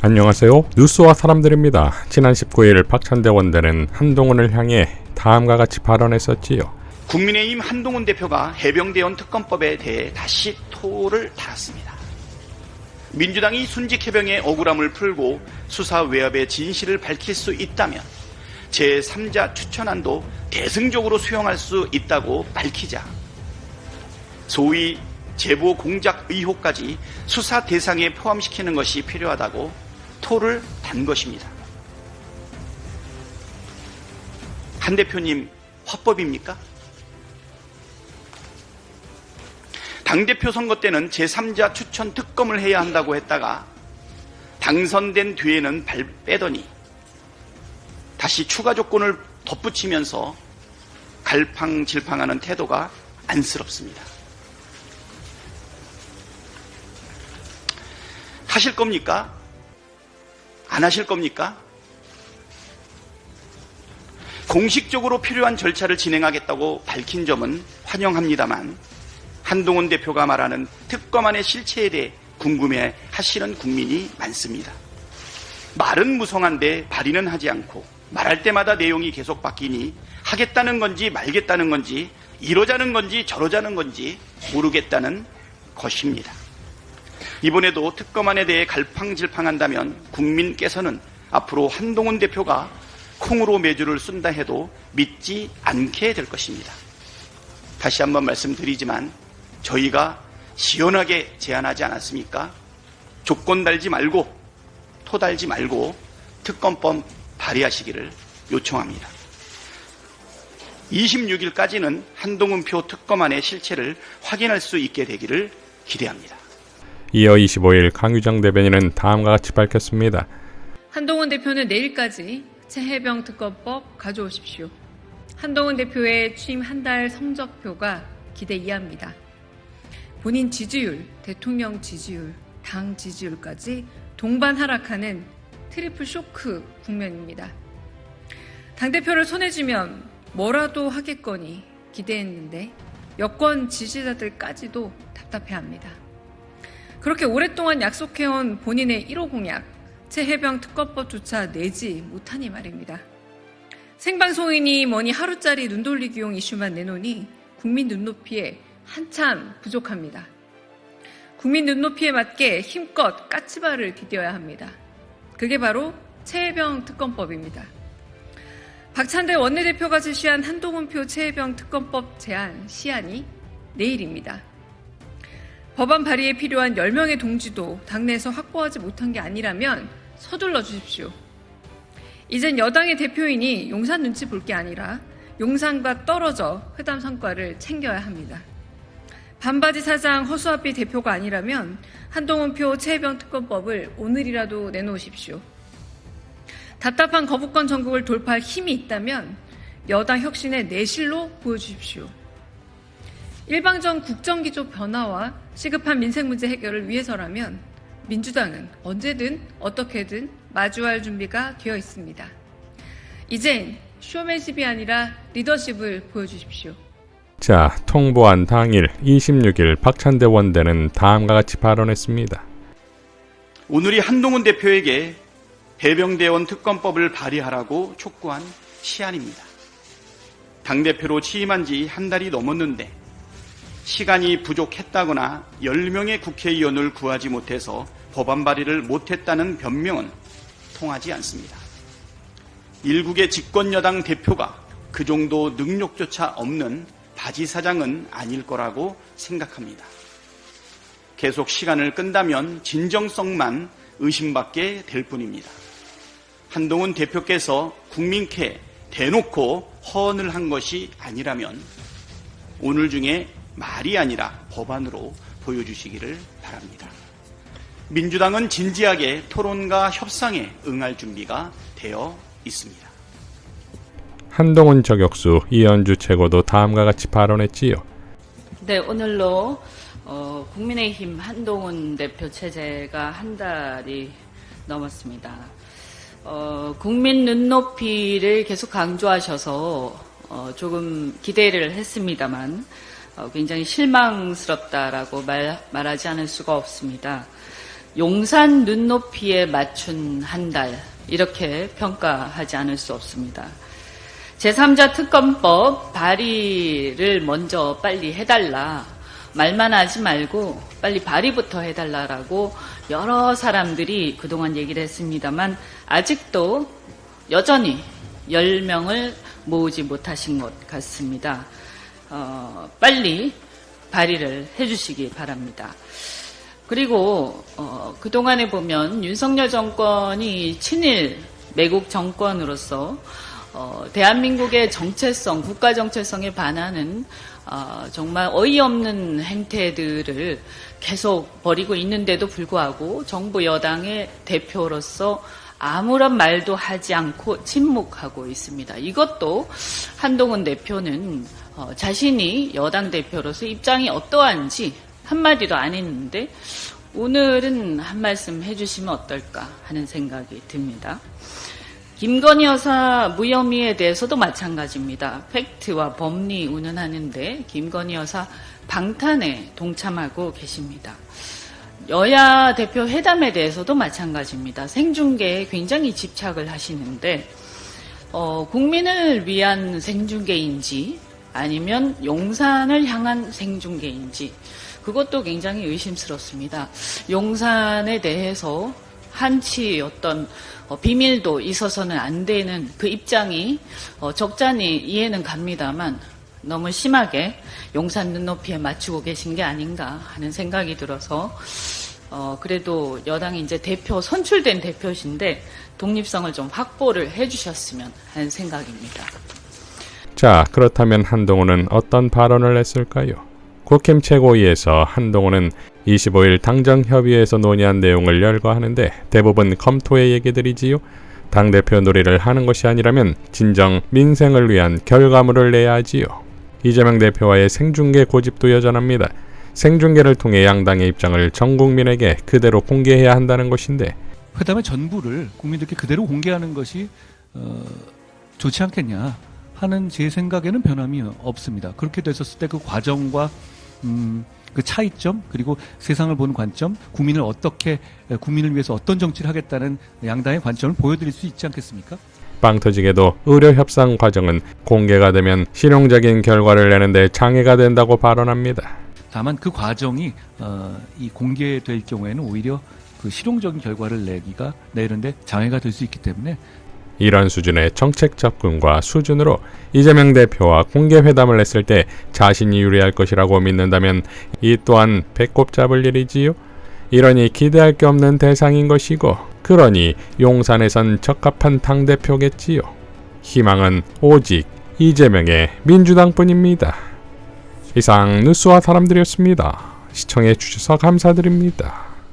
안녕하세요. 뉴스와 사람들입니다. 지난 19일 박찬대 원내는 한동훈을 향해 다음과 같이 발언했었지요. 국민의힘 한동훈 대표가 해병대원 특검법에 대해 다시 토를 달았습니다. 민주당이 순직 해병의 억울함을 풀고 수사 외압의 진실을 밝힐 수 있다면 제3자 추천안도 대승적으로 수용할 수 있다고 밝히자 소위 제보 공작 의혹까지 수사 대상에 포함시키는 것이 필요하다고 토를 단 것입니다. 한 대표님, 화법입니까? 당대표 선거 때는 제3자 추천 특검을 해야 한다고 했다가 당선된 뒤에는 발 빼더니 다시 추가 조건을 덧붙이면서 갈팡질팡하는 태도가 안쓰럽습니다. 하실 겁니까? 안 하실 겁니까? 공식적으로 필요한 절차를 진행하겠다고 밝힌 점은 환영합니다만 한동훈 대표가 말하는 특검안의 실체에 대해 궁금해 하시는 국민이 많습니다. 말은 무성한데 발의는 하지 않고 말할 때마다 내용이 계속 바뀌니 하겠다는 건지 말겠다는 건지 이러자는 건지 저러자는 건지 모르겠다는 것입니다. 이번에도 특검안에 대해 갈팡질팡한다면 국민께서는 앞으로 한동훈 대표가 콩으로 메주를 쓴다 해도 믿지 않게 될 것입니다. 다시 한번 말씀드리지만 저희가 시원하게 제안하지 않았습니까? 조건 달지 말고 토 달지 말고 특검법 발의하시기를 요청합니다. 26일까지는 한동훈표 특검안의 실체를 확인할 수 있게 되기를 기대합니다. 이어 25일 강유정 대변인은 다음과 같이 밝혔습니다. 한동훈 대표는 내일까지 최해병 특검법 가져오십시오. 한동훈 대표의 취임 한 달 성적표가 기대 이하입니다. 본인 지지율, 대통령 지지율, 당 지지율까지 동반 하락하는 트리플 쇼크 국면입니다. 당대표를 손에 쥐면 뭐라도 하겠거니 기대했는데 여권 지지자들까지도 답답해합니다. 그렇게 오랫동안 약속해온 본인의 1호 공약, 최해병 특검법조차 내지 못하니 말입니다. 생방송이니 뭐니 하루짜리 눈돌리기용 이슈만 내놓으니 국민 눈높이에 한참 부족합니다. 국민 눈높이에 맞게 힘껏 까치발을 디뎌야 합니다. 그게 바로 최해병 특검법입니다. 박찬대 원내대표가 제시한 한동훈표 최해병 특검법 제안 시한이 내일입니다. 법안 발의에 필요한 10명의 동지도 당내에서 확보하지 못한 게 아니라면 서둘러 주십시오. 이젠 여당의 대표인이 용산 눈치 볼 게 아니라 용산과 떨어져 회담 성과를 챙겨야 합니다. 반바지 사장 허수아비 대표가 아니라면 한동훈표 최해병 특검법을 오늘이라도 내놓으십시오. 답답한 거부권 전국을 돌파할 힘이 있다면 여당 혁신의 내실로 보여주십시오. 일방적 국정기조 변화와 시급한 민생 문제 해결을 위해서라면 민주당은 언제든 어떻게든 마주할 준비가 되어 있습니다. 이젠 쇼맨십이 아니라 리더십을 보여주십시오. 자, 통보한 당일 26일 박찬대 원내는 다음과 같이 발언했습니다. 오늘이 한동훈 대표에게 해병대원 특검법을 발의하라고 촉구한 시한입니다. 당대표로 취임한 지 한 달이 넘었는데 시간이 부족했다거나 10명의 국회의원을 구하지 못해서 법안 발의를 못했다는 변명은 통하지 않습니다. 일국의 집권여당 대표가 그 정도 능력조차 없는 바지사장은 아닐 거라고 생각합니다. 계속 시간을 끈다면 진정성만 의심받게 될 뿐입니다. 한동훈 대표께서 국민께 대놓고 허언을 한 것이 아니라면 오늘 중에 말이 아니라 법안으로 보여주시기를 바랍니다. 민주당은 진지하게 토론과 협상에 응할 준비가 되어 있습니다. 한동훈 저격수 이현주 최고도 다음과 같이 발언했지요. 네, 오늘로 국민의힘 한동훈 대표 체제가 한 달이 넘었습니다. 국민 눈높이를 계속 강조하셔서 조금 기대를 했습니다만 굉장히 실망스럽다라고 말하지 않을 수가 없습니다. 용산 눈높이에 맞춘 한 달, 이렇게 평가하지 않을 수 없습니다. 제3자 특검법 발의를 먼저 빨리 해달라, 말만 하지 말고 빨리 발의부터 해달라라고 여러 사람들이 그동안 얘기를 했습니다만 아직도 여전히 10명을 모으지 못하신 것 같습니다. 빨리 발의를 해주시기 바랍니다. 그리고 그동안에 보면 윤석열 정권이 친일 매국 정권으로서 대한민국의 정체성, 국가 정체성에 반하는 정말 어이없는 행태들을 계속 벌이고 있는데도 불구하고 정부 여당의 대표로서 아무런 말도 하지 않고 침묵하고 있습니다. 이것도 한동훈 대표는 자신이 여당 대표로서 입장이 어떠한지 한마디도 안 했는데 오늘은 한 말씀 해주시면 어떨까 하는 생각이 듭니다. 김건희 여사 무혐의에 대해서도 마찬가지입니다. 팩트와 법리 운운하는데 김건희 여사 방탄에 동참하고 계십니다. 여야 대표 회담에 대해서도 마찬가지입니다. 생중계에 굉장히 집착을 하시는데 국민을 위한 생중계인지 아니면 용산을 향한 생중계인지 그것도 굉장히 의심스럽습니다. 용산에 대해서 한치 어떤 비밀도 있어서는 안 되는 그 입장이 적잖이 이해는 갑니다만 너무 심하게 용산 눈높이에 맞추고 계신 게 아닌가 하는 생각이 들어서 그래도 여당이 이제 대표 선출된 대표신데 독립성을 좀 확보를 해주셨으면 하는 생각입니다. 자, 그렇다면 한동훈은 어떤 발언을 했을까요? 국힘 최고위에서 한동훈은 25일 당정협의회에서 논의한 내용을 열거하는데 대부분 검토의 얘기들이지요. 당대표 놀이를 하는 것이 아니라면 진정 민생을 위한 결과물을 내야 하지요. 이재명 대표와의 생중계 고집도 여전합니다. 생중계를 통해 양당의 입장을 전 국민에게 그대로 공개해야 한다는 것인데 회담의 전부를 국민들께 그대로 공개하는 것이 좋지 않겠냐 하는 제 생각에는 변함이 없습니다. 그렇게 됐었을 때 그 과정과 그 차이점 그리고 세상을 보는 관점, 국민을 위해서 어떤 정치를 하겠다는 양당의 관점을 보여드릴 수 있지 않겠습니까? 빵 터지게도 의료 협상 과정은 공개가 되면 실용적인 결과를 내는데 장애가 된다고 발언합니다. 다만 그 과정이 이 공개될 경우에는 오히려 그 실용적인 결과를 내는데 장애가 될 수 있기 때문에 이런 수준의 정책 접근과 수준으로 이재명 대표와 공개 회담을 했을 때 자신이 유리할 것이라고 믿는다면 이 또한 배꼽 잡을 일이지요. 이러니 기대할 게 없는 대상인 것이고 그러니 용산에선 적합한 당대표겠지요. 희망은 오직 이재명의 민주당뿐입니다. 이상 뉴스와 사람들이었습니다. 시청해 주셔서 감사드립니다.